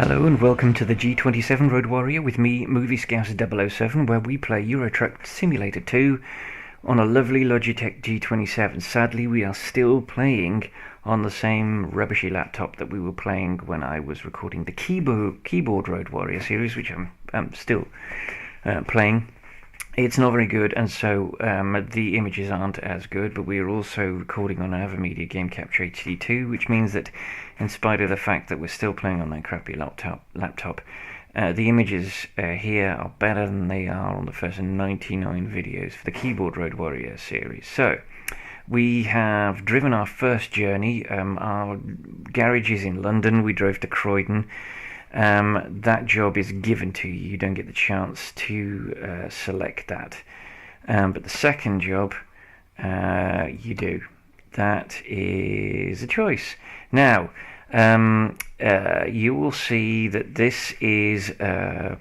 Hello and welcome to the G27 Road Warrior with me, Movie Scouser 007, where we play Euro Truck Simulator 2 on a lovely Logitech G27. Sadly, we are still playing on the same rubbishy laptop that we were playing when I was recording the Keyboard Road Warrior series, which I'm still playing. It's not very good, and so the images aren't as good, but we are also recording on AVerMedia Game Capture HD2, which means that in spite of the fact that we're still playing on that crappy laptop, the images here are better than they are on the first 99 videos for the Keyboard Road Warrior series. So, we have driven our first journey. Our garage is in London. We drove to Croydon. That job is given to you. You don't get the chance to select that. But the second job, you do. That is a choice. Now, you will see that this is version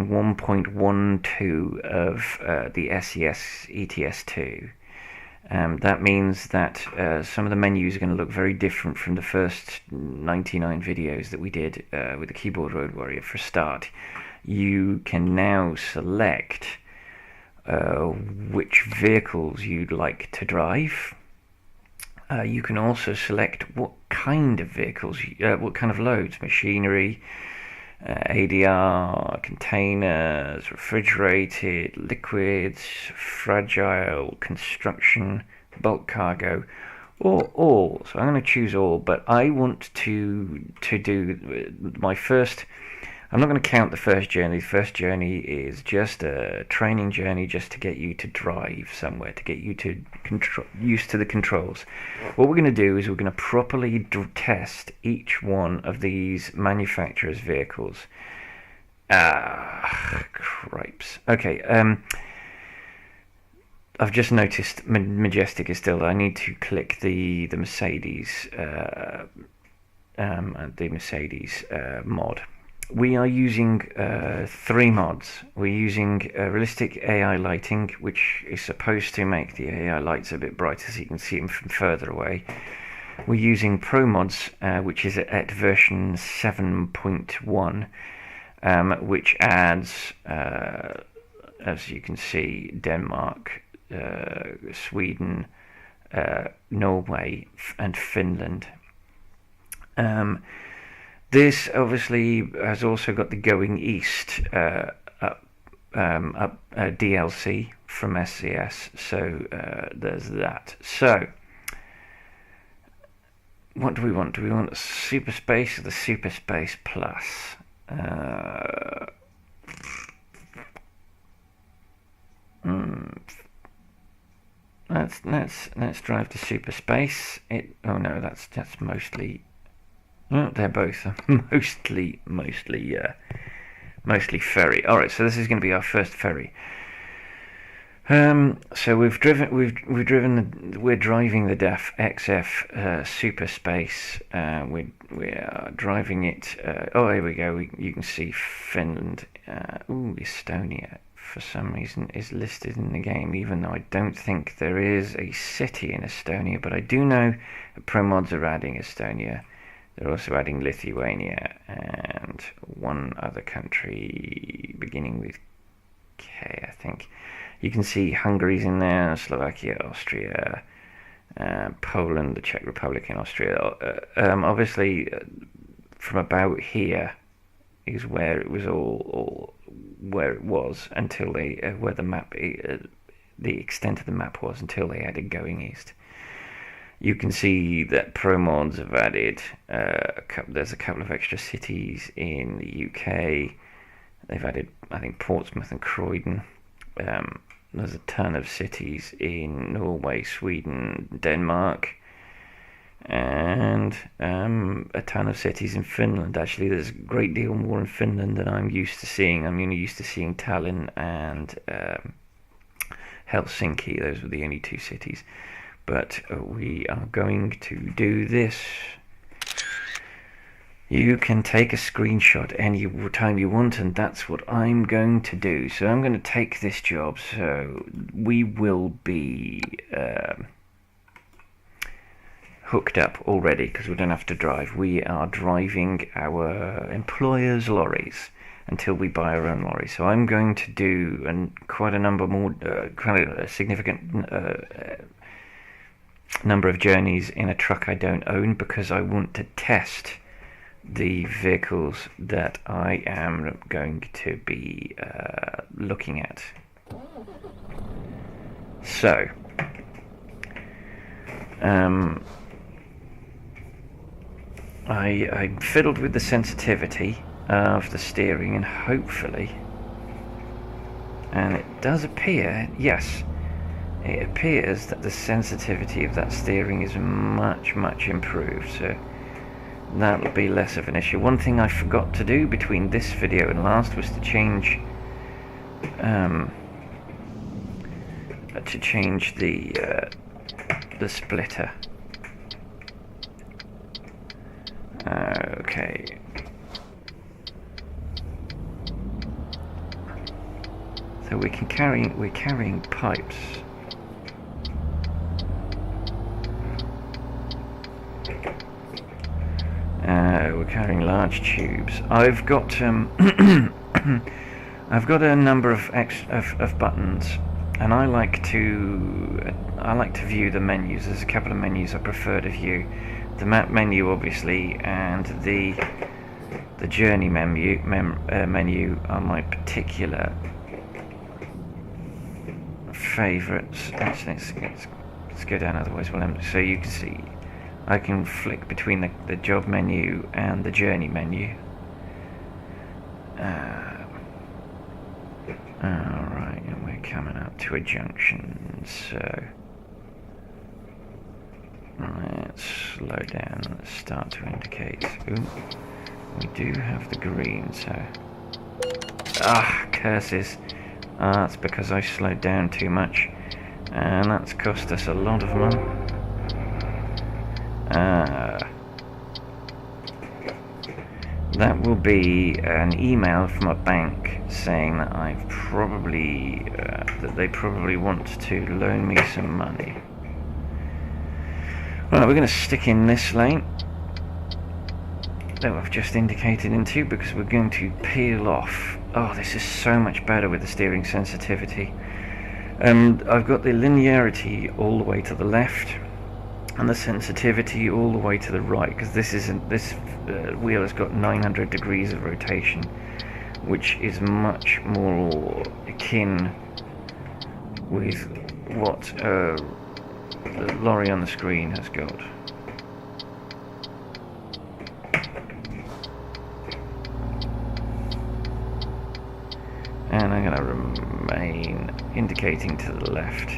1.12 of the SES ETS2. That means that some of the menus are going to look very different from the first 99 videos that we did with the Keyboard Road Warrior. For a start, you can now select which vehicles you'd like to drive. You can also select what kind of vehicles, what kind of loads, machinery, ADR, containers, refrigerated, liquids, fragile, construction, bulk cargo, or all. So I'm going to choose all, but I want to do my first. I'm not going to count the first journey. The first journey is just a training journey, just to get you to drive somewhere, to get you to used to the controls. What we're going to do is we're going to properly test each one of these manufacturers' vehicles. Cripes. Okay. I've just noticed Majestic is still there. I need to click the Mercedes mod. We are using 3 mods. We're using realistic AI lighting, which is supposed to make the AI lights a bit brighter so you can see them from further away. We're using ProMods, which is at version 7.1, which adds, as you can see, Denmark, Sweden, Norway, and Finland. This obviously has also got the Going East DLC from SCS, so there's that. So, what do we want? Do we want the Super Space or the Super Space Plus? Let's drive to Super Space. Oh no, that's mostly. Well, they're both mostly ferry. All right, so this is going to be our first ferry. So we're driving the DAF XF Super Space. We are driving it. Oh, here we go. You can see Finland. Estonia for some reason is listed in the game, even though I don't think there is a city in Estonia. But I do know that ProMods are adding Estonia. They're also adding Lithuania and one other country beginning with K, I think. You can see Hungary's in there, Slovakia, Austria, Poland, the Czech Republic, and Austria. Obviously, from about here is where it was all where it was until where the map, the extent of the map was until they added Going East. You can see that ProMods have added there's a couple of extra cities in the UK. They've added, I think, Portsmouth and Croydon. There's a ton of cities in Norway, Sweden, Denmark, and a ton of cities in Finland. Actually, there's a great deal more in Finland than I'm used to seeing. I'm used to seeing Tallinn and Helsinki. Those were the only 2 cities. But we are going to do this. You can take a screenshot any time you want, and that's what I'm going to do. So I'm going to take this job. So we will be hooked up already because we don't have to drive. We are driving our employer's lorries until we buy our own lorry. So I'm going to do quite a number more, quite a significant number of journeys in a truck I don't own, because I want to test the vehicles that I am going to be looking at. So I fiddled with the sensitivity of the steering, and hopefully, and it does appear, yes, it appears that the sensitivity of that steering is much improved, so that'll be less of an issue. One thing I forgot to do between this video and last was to change the splitter. Okay. So we're carrying pipes. We're carrying large tubes. I've got I've got a number of buttons, and I like to view the menus. There's a couple of menus I prefer to view. The map menu, obviously, and the journey menu are my particular favourites. Actually, let's go down, otherwise we'll end. So you can see I can flick between the job menu and the journey menu. Alright, and we're coming up to a junction, so let's slow down. Let's start to indicate. Ooh, we do have the green, so curses. That's because I slowed down too much, and that's cost us a lot of money. That will be an email from a bank saying that I've probably that they probably want to loan me some money. Right, we're going to stick in this lane that I've just indicated into, because we're going to peel off. Oh, this is so much better with the steering sensitivity. I've got the linearity all the way to the left, and the sensitivity all the way to the right, because this wheel has got 900 degrees of rotation, which is much more akin with what the lorry on the screen has got. And I'm going to remain indicating to the left,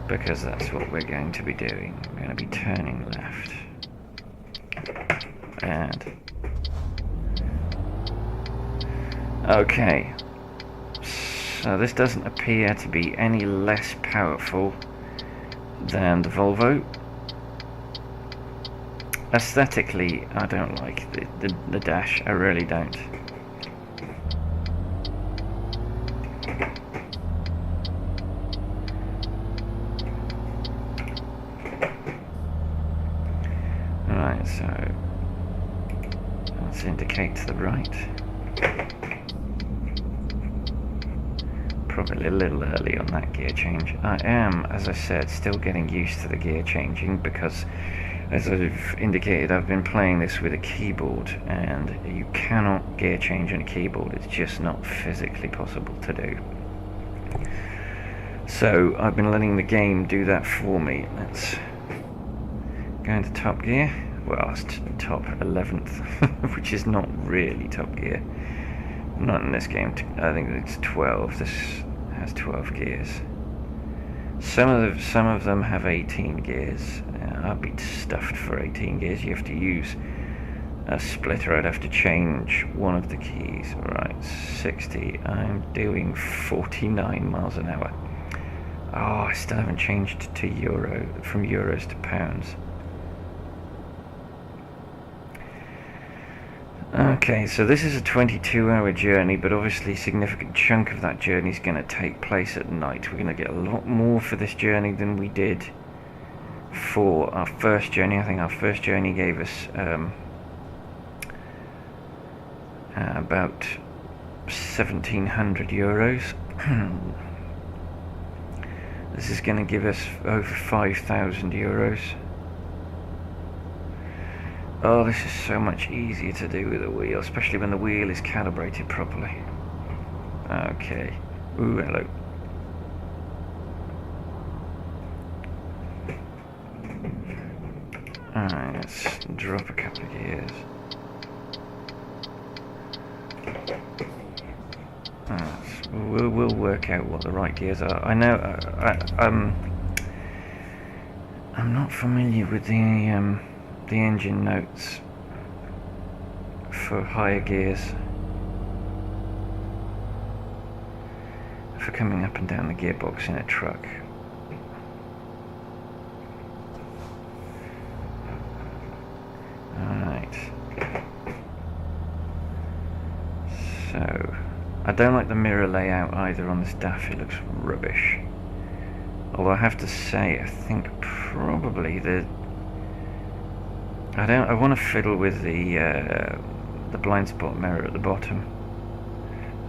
because that's what we're going to be doing. We're going to be turning left. And okay, so this doesn't appear to be any less powerful than the Volvo. Aesthetically, I don't like the dash, I really don't. Right, so let's indicate to the right. Probably a little early on that gear change. I am, as I said, still getting used to the gear changing, because as I've indicated, I've been playing this with a keyboard, and you cannot gear change on a keyboard. It's just not physically possible to do. So I've been letting the game do that for me. Let's go into top gear. Well, it's top 11th, which is not really top gear. Not in this game. I think it's 12. This has 12 gears. Some of them have 18 gears. I'd be stuffed for 18 gears. You have to use a splitter. I'd have to change one of the keys. Right, 60. I'm doing 49 miles an hour. Oh, I still haven't changed to from euros to pounds. Okay, so this is a 22-hour journey, but obviously a significant chunk of that journey is going to take place at night. We're going to get a lot more for this journey than we did for our first journey. I think our first journey gave us about €1,700. This is going to give us over €5,000. Oh, this is so much easier to do with a wheel, especially when the wheel is calibrated properly. Okay. Ooh, hello. Alright, let's drop a couple of gears. We'll work out what the right gears are. I know I'm not familiar with the engine notes for higher gears for coming up and down the gearbox in a truck. Alright. So I don't like the mirror layout either on this DAF, it looks rubbish. Although I have to say, I think probably I want to fiddle with the blind spot mirror at the bottom.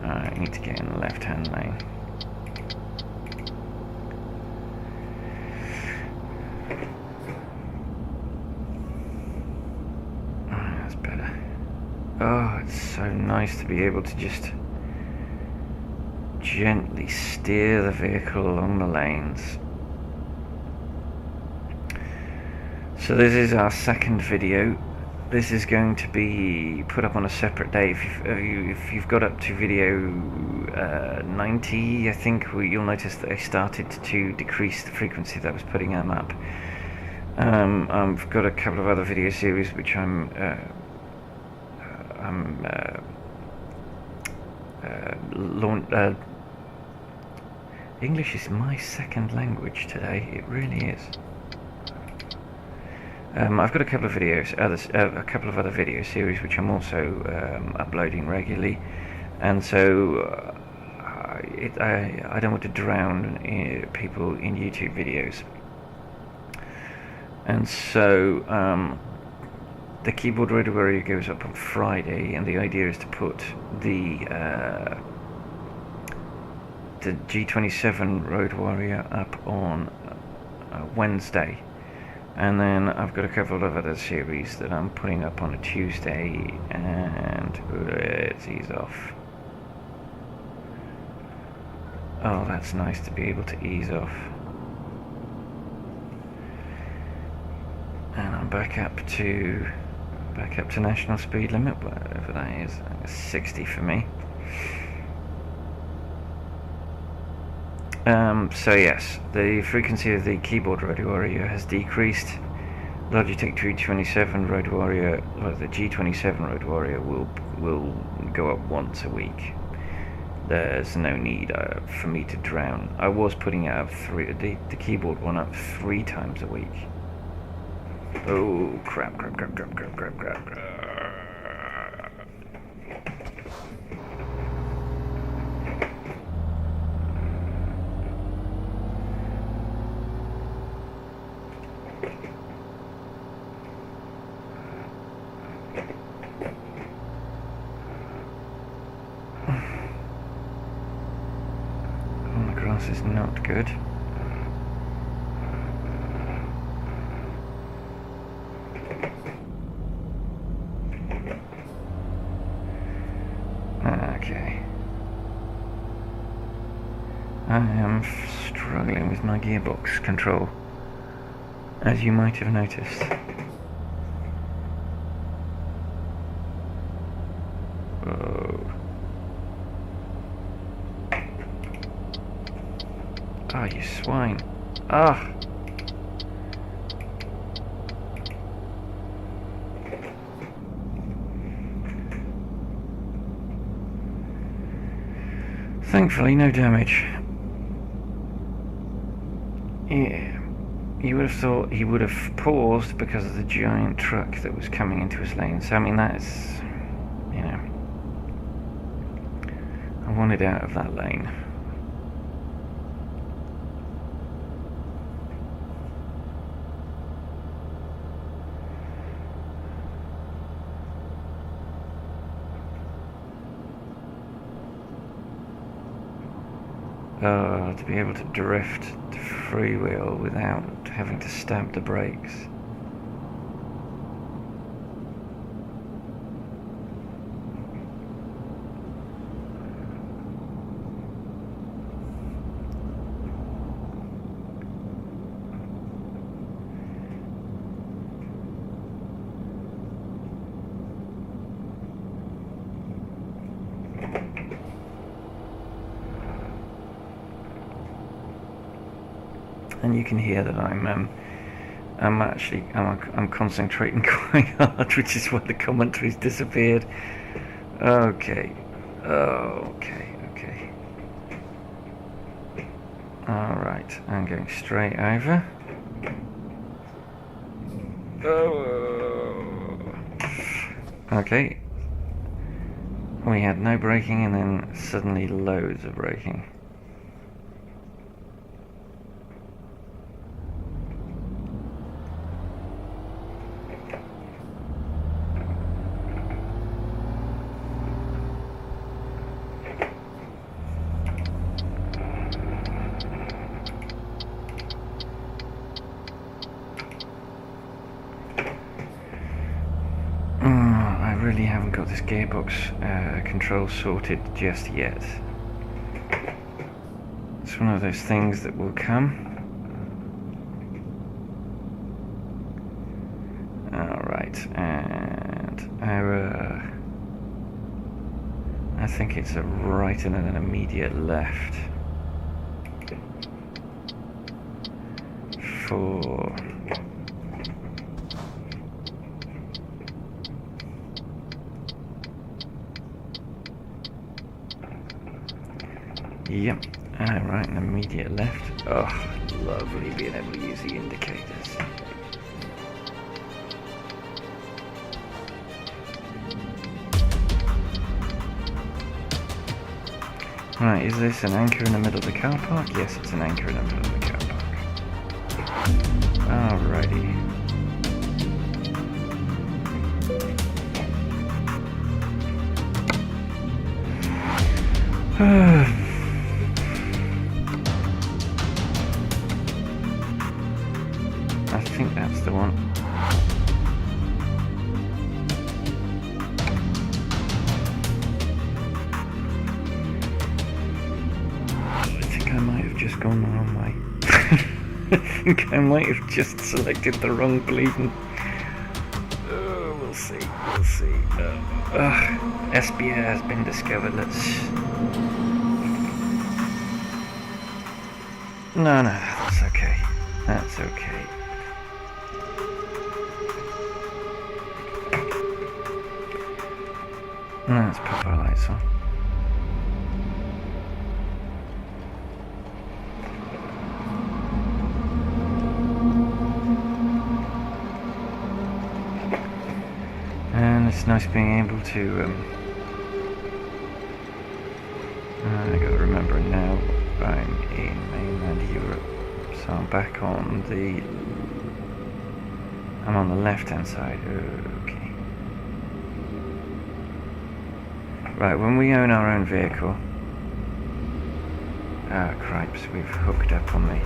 I need to get in the left-hand lane. That's better. Oh, it's so nice to be able to just gently steer the vehicle along the lanes. So this is our second video. This is going to be put up on a separate day. If you've got up to video 90, I think you'll notice that I started to decrease the frequency that I was putting them up. I've got a couple of other video series which English is my second language today. It really is. I've got a couple of videos, a couple of other video series which I'm also uploading regularly, and so I don't want to drown people in YouTube videos, and so the keyboard Road Warrior goes up on Friday, and the idea is to put the G27 Road Warrior up on Wednesday. And then I've got a couple of other series that I'm putting up on a Tuesday, and let's ease off. Oh, that's nice to be able to ease off. And I'm back up to national speed limit, whatever that is. 60 for me. So yes, the frequency of the keyboard Road Warrior has decreased. Logitech G27 Road Warrior, or the G27 Road Warrior, will go up once a week. There's no need for me to drown. I was putting it up the keyboard one up 3 times a week. Oh crap! This is not good. Okay. I am struggling with my gearbox control, as you might have noticed. Oh, you swine. Ah! Thankfully, no damage. Yeah. You would have thought he would have paused because of the giant truck that was coming into his lane. So, I mean, that's, you know, I wanted out of that lane. To be able to drift to freewheel without having to stab the brakes. And you can hear that I'm concentrating quite hard, which is why the commentary's disappeared. Okay. Alright, I'm going straight over. Okay. We had no braking and then suddenly loads of braking. I really haven't got this gearbox control sorted just yet. It's one of those things that will come. Alright, and our I think it's a right and an immediate left for yep, right, an immediate left. Oh, lovely being able to use the indicators. Right, is this an anchor in the middle of the car park? Yes, it's an anchor in the middle of the car park. Alrighty. I think that's the one. I might have just gone the wrong way. I think I might have just selected the wrong bleeding. We'll see. SBA has been discovered. No, that's okay. That's okay. Let's pop our lights on. And it's nice being able to I gotta remember now I'm in mainland Europe, so I'm back on the left hand side. Okay. Right, when we own our own vehicle, cripes, we've hooked up on the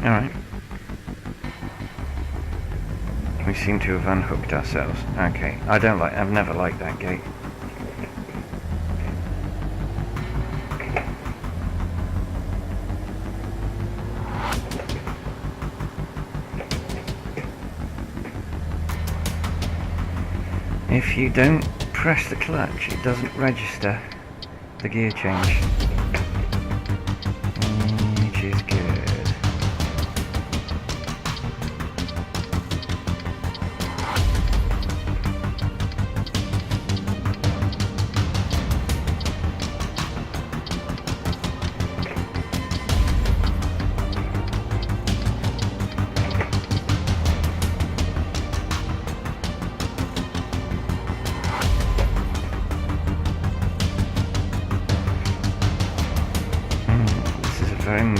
Alright. We seem to have unhooked ourselves. Okay. I've never liked that gate. If you don't press the clutch, it doesn't register the gear change. Which is good.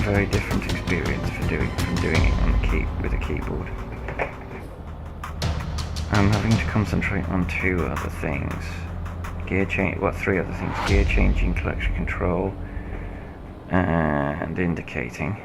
very different experience from doing it on with a keyboard. I'm having to concentrate on two other things. Three other things. Gear changing, clutch control, and indicating.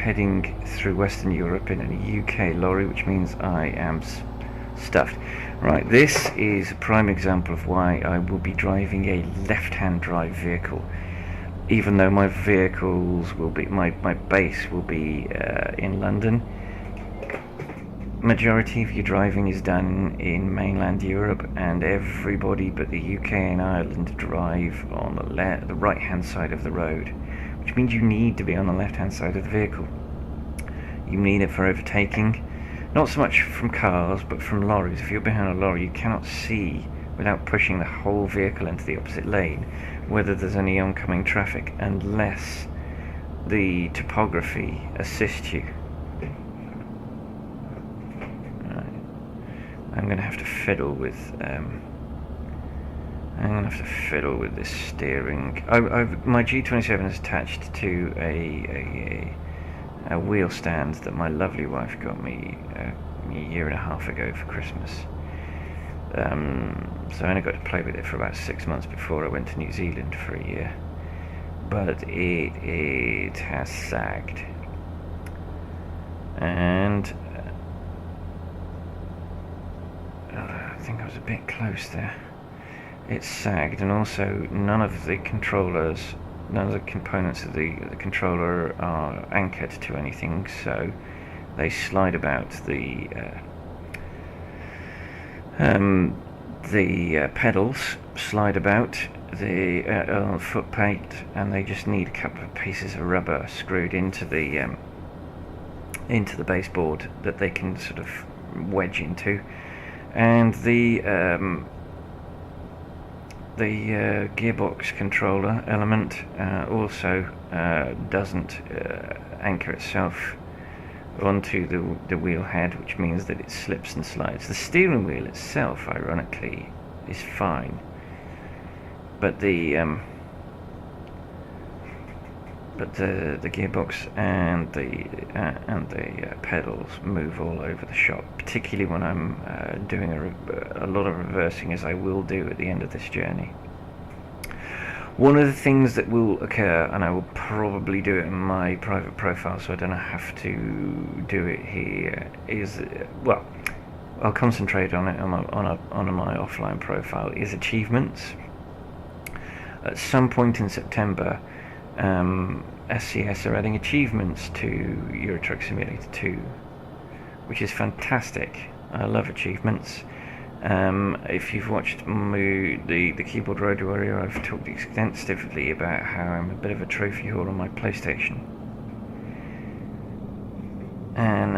Heading through Western Europe in a UK lorry, which means I am stuffed. Right, this is a prime example of why I will be driving a left-hand drive vehicle, even though my vehicles will be, my base will be in London. Majority of your driving is done in mainland Europe, and everybody but the UK and Ireland drive on the right-hand side of the road, which means you need to be on the left-hand side of the vehicle. You need it for overtaking, not so much from cars, but from lorries. If you're behind a lorry, you cannot see without pushing the whole vehicle into the opposite lane whether there's any oncoming traffic, unless the topography assists you. Right. I'm going to have to fiddle with this steering. My G27 is attached to a wheel stand that my lovely wife got me a year and a half ago for Christmas. So I only got to play with it for about 6 months before I went to New Zealand for a year. But it has sagged. And I think I was a bit close there. It's sagged, and also none of the components of the controller are anchored to anything, so they slide about. The pedals slide about the foot plate, and they just need a couple of pieces of rubber screwed into the baseboard that they can sort of wedge into, and the gearbox controller element also doesn't anchor itself onto the wheel head, which means that it slips and slides. The steering wheel itself, ironically, is fine, but the gearbox and the pedals move all over the shop, particularly when I'm doing a lot of reversing, as I will do at the end of this journey. One of the things that will occur, and I will probably do it in my private profile so I don't have to do it here, is, well, I'll concentrate on it on my offline profile, is achievements. At some point in September, SCS are adding achievements to Euro Truck Simulator 2, which is fantastic. I love achievements. If you've watched the Keyboard Road Warrior, I've talked extensively about how I'm a bit of a trophy whore on my PlayStation. And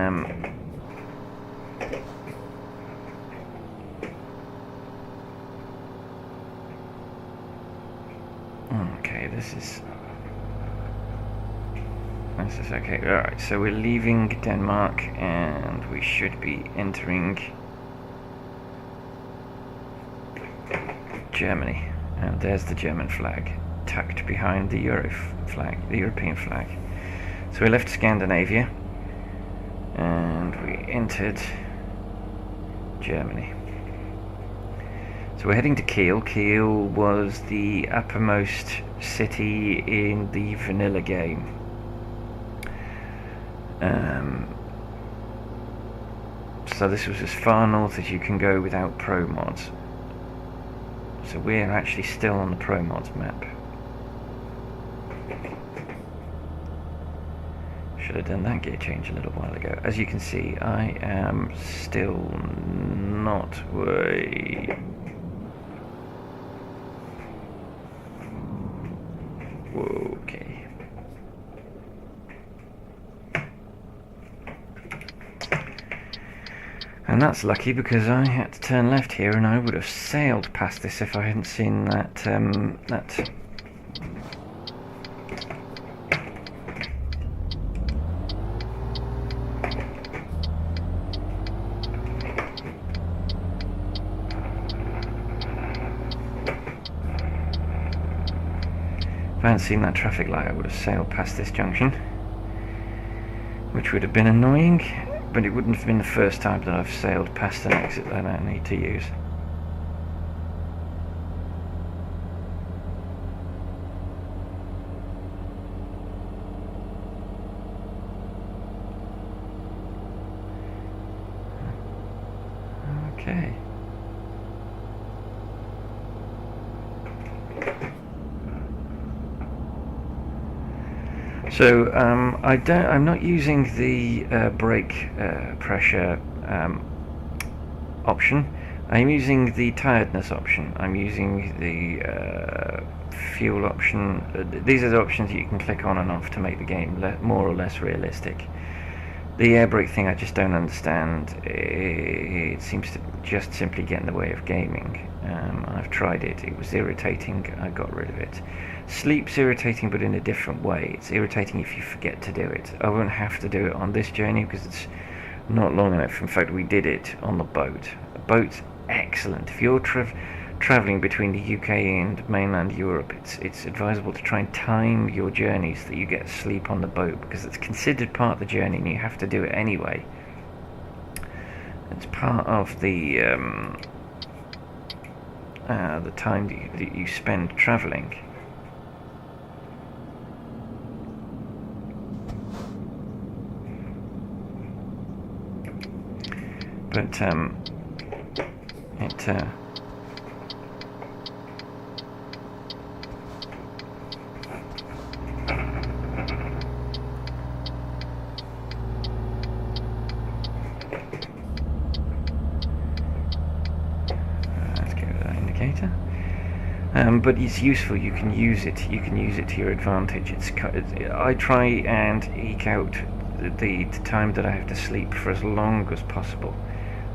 okay, this is okay. Alright, so we're leaving Denmark and we should be entering Germany. And there's the German flag tucked behind the European flag. So we left Scandinavia and we entered Germany. So we're heading to Kiel. Kiel was the uppermost city in the vanilla game. So this was as far north as you can go without ProMods. So we're actually still on the ProMods map. Should have done that gear change a little while ago. As you can see, I am still not way. Okay. And that's lucky because I had to turn left here, and I would have sailed past this if I hadn't seen that if I hadn't seen that traffic light, I would have sailed past this junction, which would have been annoying, but it wouldn't have been the first time that I've sailed past an exit that I need to use. Okay. So I'm not using the brake pressure option. I'm using the tiredness option. I'm using the fuel option. These are the options that you can click on and off to make the game more or less realistic. The air brake thing I just don't understand. It seems to just simply get in the way of gaming. I've tried it. It was irritating. I got rid of it. Sleep's irritating, but in a different way. It's irritating if you forget to do it. I won't have to do it on this journey because it's not long enough. In fact, we did it on the boat. The boat's excellent. If you're travelling between the UK and mainland Europe, it's advisable to try and time your journeys that you get sleep on the boat, because it's considered part of the journey and you have to do it anyway. It's part of the time that you spend travelling. But let's go with that indicator. But it's useful. You can use it. You can use it to your advantage. I try and eke out the time that I have to sleep for as long as possible.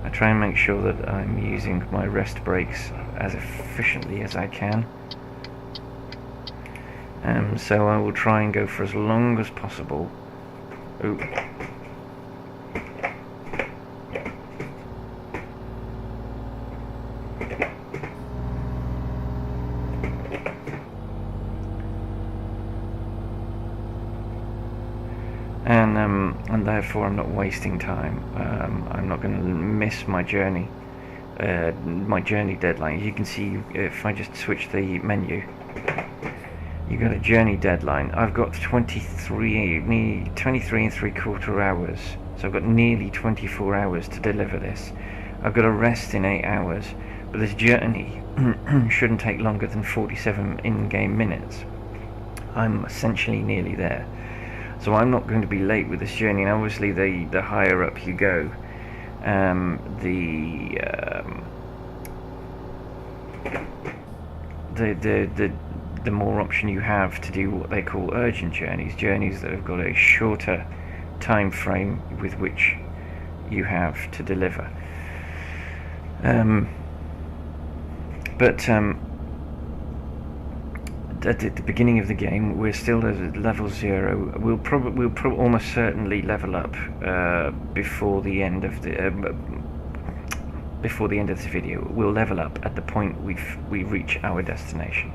I try and make sure that I'm using my rest breaks as efficiently as I can. So I will try and go for as long as possible. Ooh. And therefore I'm not wasting time. I'm not going to miss my journey deadline. You can see if I just switch the menu, you got a journey deadline. I've got 23 and 3/4 hours, so I've got nearly 24 hours to deliver this. I've got a rest in 8 hours, but this journey shouldn't take longer than 47 in-game minutes. I'm essentially nearly there. So I'm not going to be late with this journey, and obviously the higher up you go, the more option you have to do what they call urgent journeys that have got a shorter time frame with which you have to deliver. At the beginning of the game, we're still at level 0. We'll almost certainly level up before the end of this video. We'll level up at the point we reach our destination.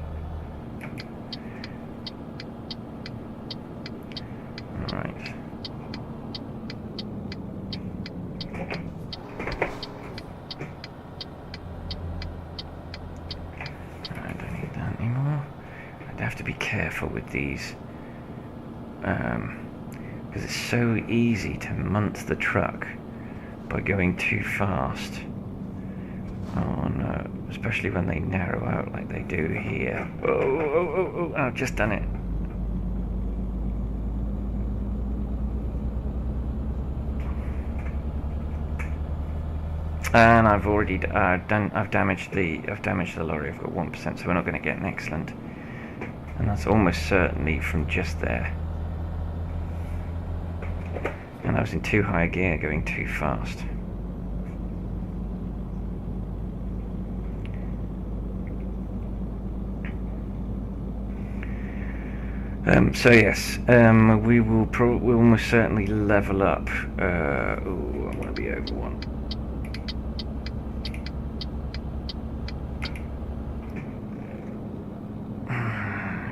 All right. I don't need that anymore. I have to be careful with these because it's so easy to munt the truck by going too fast. Oh no, especially when they narrow out like they do here. Oh, I've just done it. And I've already I've damaged the lorry. I've got 1%, so we're not going to get an excellent. And that's almost certainly from just there. And I was in too high gear going too fast. So yes, we will we'll almost certainly level up. I want to be over one.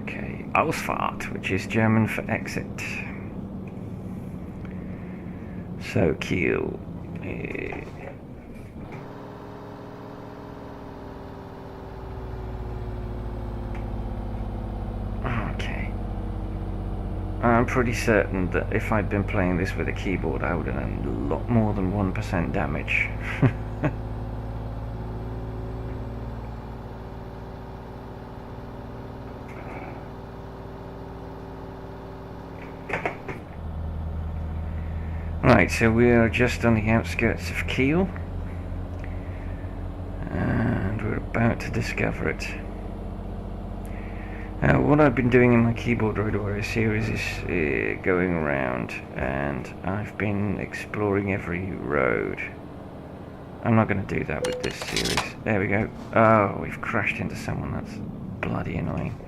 Okay, Ausfahrt, which is German for exit. So Kiel. Okay. I'm pretty certain that if I'd been playing this with a keyboard, I would have done a lot more than 1% damage. Right, so we are just on the outskirts of Kiel, and we're about to discover it. What I've been doing in my Keyboard Road Warrior series is going around, and I've been exploring every road. I'm not going to do that with this series. There we go. Oh, we've crashed into someone. That's bloody annoying.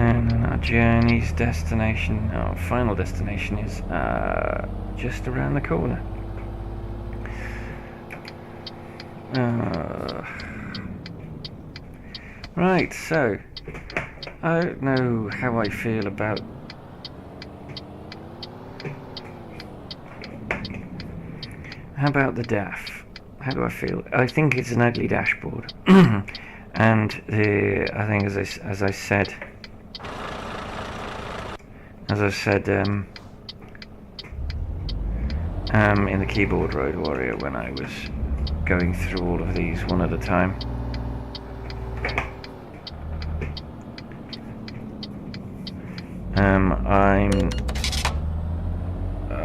And then our journey's destination, our final destination, is just around the corner. Right, so I don't know how I feel about the DAF. How do I feel? I think it's an ugly dashboard, and I think as I said in the Keyboard Road Warrior, when I was going through all of these one at a time,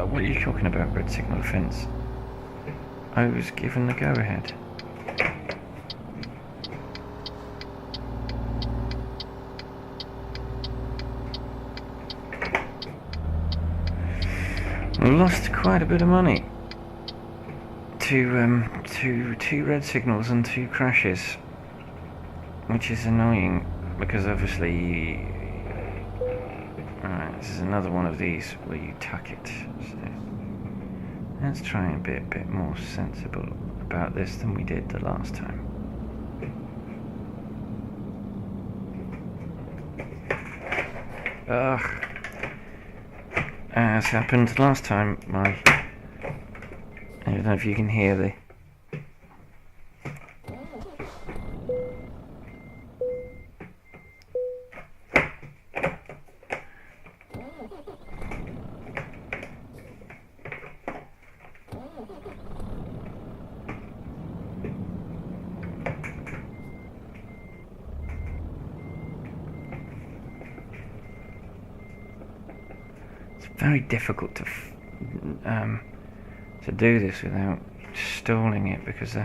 what are you talking about, red signal offence? I was given the go-ahead. I lost quite a bit of money to 2 red signals and 2 crashes, which is annoying because obviously. Alright, this is another one of these where you tuck it. So let's try and be a bit more sensible about this than we did the last time. Ugh. As happened last time, I don't know if you can hear the... Very difficult to do this without stalling it, because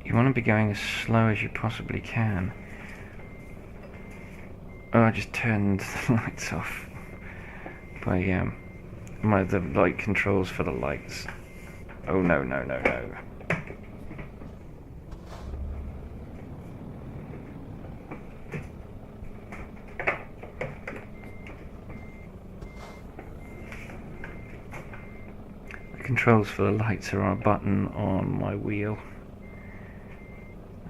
you want to be going as slow as you possibly can. Oh, I just turned the lights off by the light controls for the lights. Oh no. Controls for the lights are on a button on my wheel.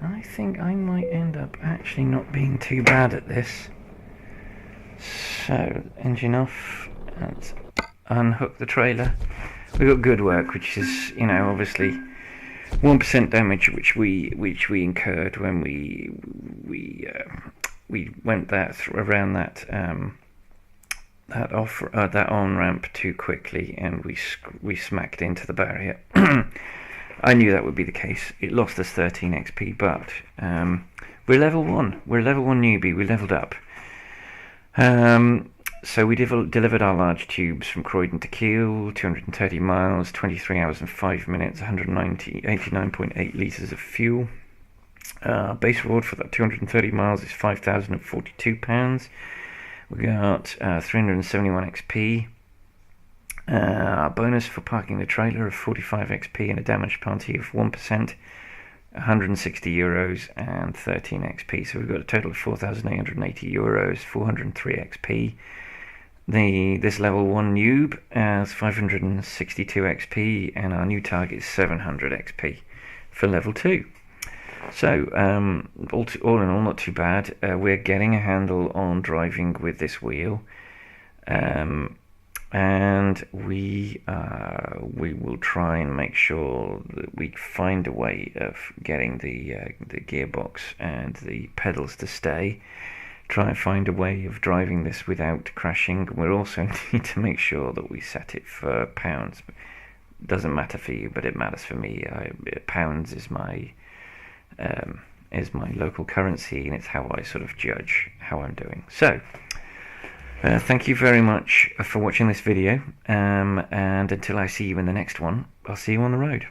I think I might end up actually not being too bad at this. So, engine off, and unhook the trailer. We got good work, which is, obviously 1% damage, which we incurred when we went around that on ramp too quickly, and we smacked into the barrier. I knew that would be the case. It lost us 13 XP, but we're level 1. We're level 1 newbie. We leveled up. So we delivered our large tubes from Croydon to Kiel, 230 miles, 23 hours and 5 minutes, 89.8 litres of fuel. Base reward for that 230 miles is £5,042. We got 371 XP. Bonus for parking the trailer of 45 XP and a damage penalty of 1%, €160 and 13 XP. So we've got a total of €4,880, 403 XP. This level 1 noob has 562 XP, and our new target is 700 XP for level 2. So all in all, not too bad. We're getting a handle on driving with this wheel, and we will try and make sure that we find a way of getting the gearbox and the pedals to stay. Try and find a way of driving this without crashing. We also need to make sure that we set it for pounds. Doesn't matter for you, but it matters for me. Pounds is my local currency, and it's how I sort of judge how I'm doing. So thank you very much for watching this video, and until I see you in the next one, I'll see you on the road.